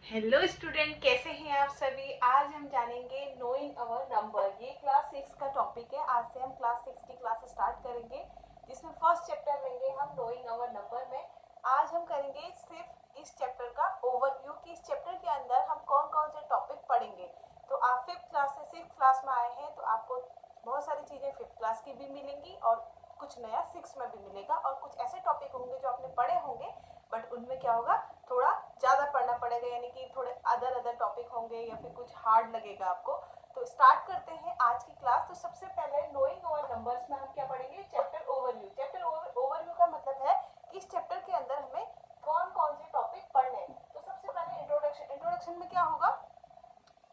Hello student, कैसे हैं आप सभी। आज हम जानेंगे नोइंग अवर नंबर। ये क्लास 6 का टॉपिक है। आज से हम क्लास 6 की क्लास स्टार्ट करेंगे, जिसमें फर्स्ट चैप्टर लेंगे हम नोइंग अवर नंबर में। आज हम करेंगे सिर्फ इस चैप्टर का ओवरव्यू कि इस चैप्टर के अंदर हम कौन कौन से टॉपिक पढ़ेंगे। तो आप 5th क्लास से 6th क्लास में आए हैं, तो आपको बहुत सारी चीज़ें 5th क्लास की भी मिलेंगी और कुछ नया 6 में भी मिलेगा, और कुछ ऐसे टॉपिक होंगे जो आपने पढ़े होंगे बट उनमें क्या होगा, थोड़ा ज़्यादा पढ़ना पड़ेगा, यानी कि थोड़े अदर टॉपिक होंगे या फिर कुछ हार्ड लगेगा आपको। तो स्टार्ट करते हैं आज की क्लास। तो सबसे पहले नोइंग ओवर नंबर्स में हम क्या पढ़ेंगे, चैप्टर ओवरव्यू। चैप्टर ओवरव्यू का मतलब है कि इस चैप्टर के अंदर हमें कौन कौन से टॉपिक पढ़ने हैं। तो सबसे पहले इंट्रोडक्शन। इंट्रोडक्शन में क्या होगा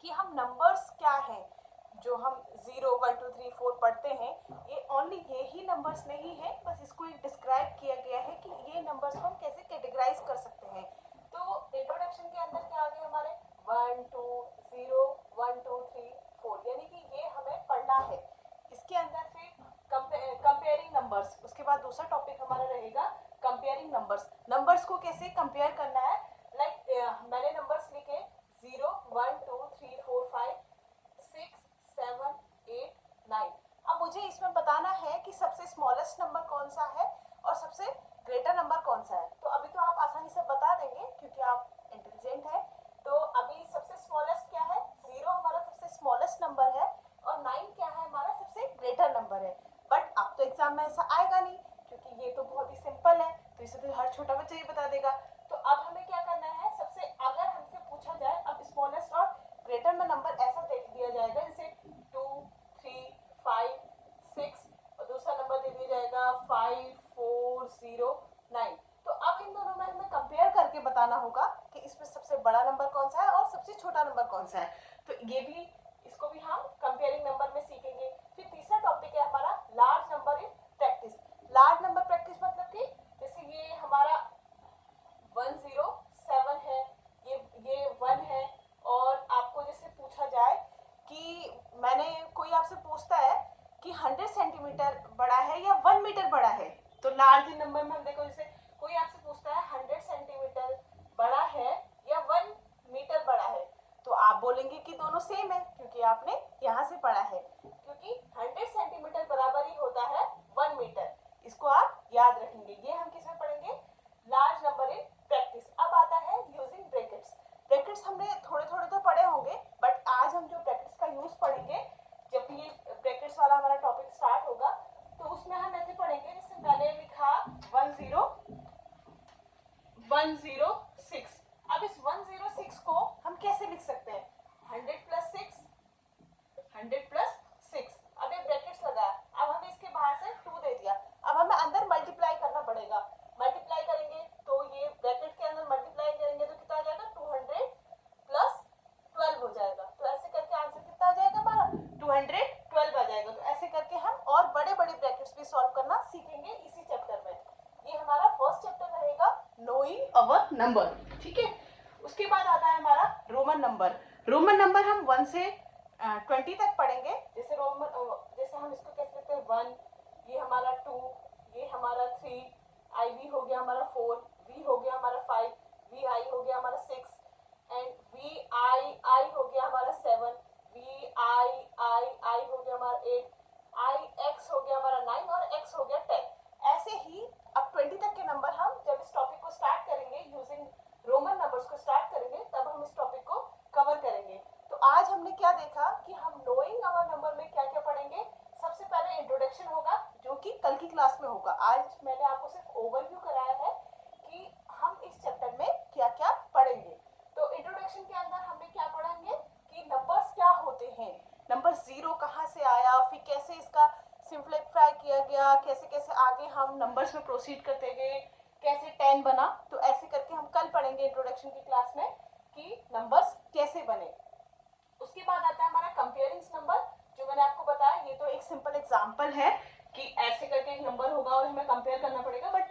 कि हम नंबर्स क्या हैं जो हम 0 1 2 3 4 पढ़ते हैं, ये ओनली ये ही नंबर्स नहीं है, बस इसको एक डिस्क्राइब किया गया है कि ये नंबर्स को हम कैसे कैटेगराइज कर सकते हैं। तो इंट्रोडक्शन के अंदर क्या आ गया हमारे 1 2 0 1 2 3 4, यानी कि ये हमें पढ़ना है। इसके अंदर फिर कंपेयरिंग नंबर्स, उसके बाद दूसरा टॉपिक हमारा रहेगा कंपेयरिंग नंबर्स। नंबर्स को कैसे कंपेयर करना है, मैंने नंबर्स लिखे 0 1 2 3 4 5 6 7 8 9। अब मुझे इसमें बताना है कि सबसे स्मॉलेस्ट नंबर कौन सा है और सबसे ग्रेटर नंबर कौन सा है। तो अभी तो आप आसानी से बता देंगे क्योंकि आप इंटेलिजेंट है। तो अभी सबसे स्मॉलेस्ट क्या है, 0 हमारा सबसे स्मॉलेस्ट नंबर है और 9 क्या है, हमारा सबसे ग्रेटर नंबर है। बट अब तो एग्जाम में ऐसा आएगा नहीं क्योंकि ये तो बहुत ही सिंपल है, तो इसे तो हर छोटा बच्चा ही बता देगा। तो अब हमें क्या करना है, सबसे अगर हमसे पूछा जाए, अब स्मॉलेस्ट और ग्रेटर में नंबर ऐसा दे दिया जाएगा जैसे 2 3 5 6, और दूसरा नंबर दे दिया जाएगा 5 4 0 9। तो अब इन दोनों में हमें कंपेयर करके बताना होगा कि इसमें सबसे बड़ा नंबर कौन सा है और सबसे छोटा नंबर कौन सा है। तो ये भी, इसको भी हम कंपेयरिंग नंबर में सीखेंगे। फिर तीसरा टॉपिक है हमारा large number in practice. Large number practice मतलब कि जैसे ये हमारा 107 है, ये 1 है, और आपको जैसे पूछा जाए कि मैंने कोई आपसे पूछता है कि 100 सेंटीमीटर बड़ा है या 1 मीटर बड़ा है, तो लार्ज नंबर में हम देखो, जैसे कोई आपसे पूछता है 100 सेंटीमीटर बड़ा है या 1 मीटर बड़ा है, तो आप बोलेंगे कि दोनों सेम है क्योंकि आपने यहाँ से पढ़ा है, क्योंकि 100 सेंटीमीटर बराबर ही होता है 1 मीटर। इसको आप याद रखेंगे। ये हम किस में पढ़ेंगे, लार्ज नंबर इन प्रैक्टिस। अब आता है यूजिंग ब्रैकेट्स। ब्रैकेट्स हमने थोड़े थोड़े तो पढ़े होंगे, बट आज हम जो ब्रैकेट्स का यूज पढ़ेंगे, जब ये ब्रैकेट्स वाला हमारा टॉपिक स्टार्ट होगा, तो उसमें हम ऐसे पढ़ेंगे, जैसे मैंने लिखा 106। अब इस 106 को हम कैसे लिख सकते हैं, 100 प्लस 6, 100 प्लस 6। अब एक ब्रैकेट्स लगाया, अब हमें इसके बाहर से 2 दे दिया, अब हमें अंदर मल्टीप्लाई करना पड़ेगा। मल्टीप्लाई करेंगे तो ये ब्रैकेट के अंदर मल्टीप्लाई करेंगे तो कितना आ जाएगा, 200 प्लस 12 हो जाएगा। तो ऐसे करके आंसर कितना आ जाएगा हमारा, 212 आ जाएगा। तो ऐसे करके हम और बड़े बड़े ब्रैकेट्स भी सॉल्व करना सीखेंगे इसी चैप्टर में। ये हमारा फर्स्ट चैप्टर रहेगा नोइंग अवर नंबर, ठीक है। उसके बाद आता है हमारा रोमन नंबर। रोमन नंबर हम 1 से 20 तक पढ़ेंगे। जैसे जैसे हम इसको कैसे लिखते हैं, 1, ये हमारा 2, ये हमारा 3, आई वी हो गया हमारा 4, वी हो गया हमारा 5, वी आई हो गया हमारा 6, एंड वी आई हो गया हमारा 7, वी आई हो गया हमारा 8, आई एक्स हो गया हमारा 9 और एक्स हो गया 10। ऐसे ही अब 20 तक के नंबर हम जब इस टॉपिक को स्टार्ट करेंगे, यूजिंग रोमन नंबर्स को स्टार्ट करेंगे, तब हम इस टॉपिक को कवर करेंगे। तो आज हमने क्या देखा कि हम नोइंग अवर नंबर में क्या क्या पढ़ेंगे। सबसे पहले इंट्रोडक्शन होगा जो कि कल की क्लास में होगा। आज मैंने आपको सिर्फ ओवरव्यू कराया है कि हम इस चैप्टर में क्या क्या पढ़ेंगे। तो इंट्रोडक्शन के अंदर हमने क्या पढ़ेंगे कि नंबर्स क्या होते हैं, नंबर 0 कहाँ से आया, फिर कैसे इसका सिंप्लीफाई किया गया, कैसे कैसे आगे हम नंबर्स में प्रोसीड करते गए, कैसे 10 बना। तो ऐसे करके हम कल पढ़ेंगे इंट्रोडक्शन की क्लास में कि नंबर्स कैसे बने। उसके बाद आता है हमारा कंपेयरिंग नंबर, जो मैंने आपको बताया, ये तो एक सिंपल एग्जांपल है कि ऐसे करके एक नंबर होगा और हमें कंपेयर करना पड़ेगा, बट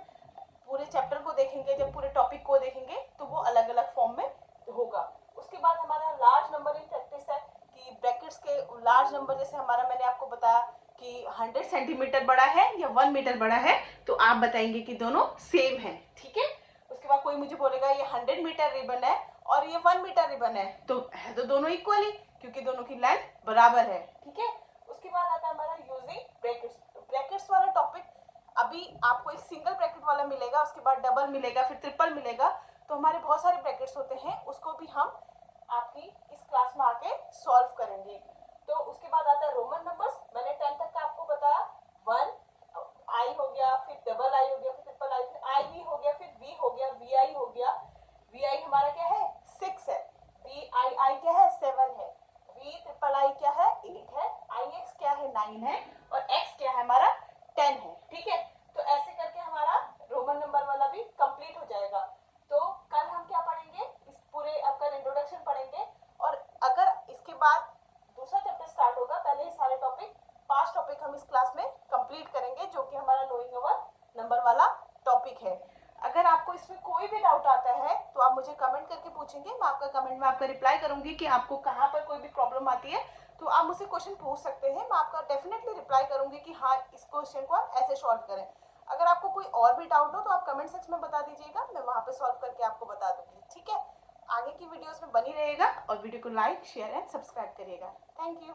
पूरे चैप्टर को देखेंगे, जब पूरे टॉपिक को देखेंगे तो वो अलग अलग फॉर्म में होगा। उसके बाद हमारा लार्ज नंबर इन प्रैक्टिस है कि ब्रैकेट्स के लार्ज नंबर, जैसे हमारा मैंने आपको बताया कि 100 सेंटीमीटर बड़ा है या 1 मीटर बड़ा है, तो आप बताएंगे कि दोनों सेम है, ठीक है। उसके बाद कोई मुझे बोलेगा ये 100 मीटर रिबन है और ये 1 मीटर रिबन है, तो है तो दोनों इक्वली क्योंकि दोनों की लेंथ बराबर है, ठीक है। उसके बाद आता है हमारा यूजिंग ब्रैकेट्स। ब्रैकेट्स वाला टॉपिक अभी आपको एक सिंगल ब्रैकेट वाला मिलेगा, उसके बाद डबल मिलेगा, फिर ट्रिपल मिलेगा, तो हमारे बहुत सारे ब्रैकेट्स होते हैं, उसको भी हम आपकी इस क्लास में आके सॉल्व करेंगे। तो उसके बाद आता है रोमन नंबर्स। मैंने 10 तक का आपको बताया, 1 आई हो गया, फिर डबल आई हो गया, फिर ट्रिपल आई, फिर आई वी हो गया, फिर वी हो गया, वी आई हो गया। वी आई हमारा क्या है 6 है, वी आई आई क्या है 7 है, वी ट्रिपल आई क्या है 8 है, आई एक्स क्या है 9 है, और एक्स क्या है हमारा 10 है, ठीक है। तो ऐसे करके हमारा रोमन नंबर वाला भी कंप्लीट हो जाएगा। तो कल हम क्या पढ़ेंगे, इस पूरे कल इंट्रोडक्शन पढ़ेंगे, और अगर इसके बाद दूसरा चैप्टर स्टार्ट होगा, पहले ये सारे टॉपिक 5 टॉपिक हम इस क्लास में कंप्लीट करेंगे, जो कि हमारा नोइंग अवर नंबर वाला टॉपिक है। अगर आपको इसमें कोई भी डाउट आता है तो आप मुझे कमेंट करके पूछेंगे, मैं आपका कमेंट में आपका रिप्लाई करूंगी कि आपको कहाँ पर कोई भी प्रॉब्लम आती है, तो आप मुझसे क्वेश्चन पूछ सकते हैं, मैं आपका डेफिनेटली रिप्लाई करूंगी कि हाँ इस क्वेश्चन को आप ऐसे सॉल्व करें। अगर आपको कोई और भी डाउट हो तो आप कमेंट सेक्शन में बता दीजिएगा, मैं वहाँ पे सॉल्व करके आपको बता दूंगी, ठीक है। आगे की वीडियोस में बनी रहेगा और वीडियो को लाइक शेयर एंड सब्सक्राइब करिएगा। Thank you.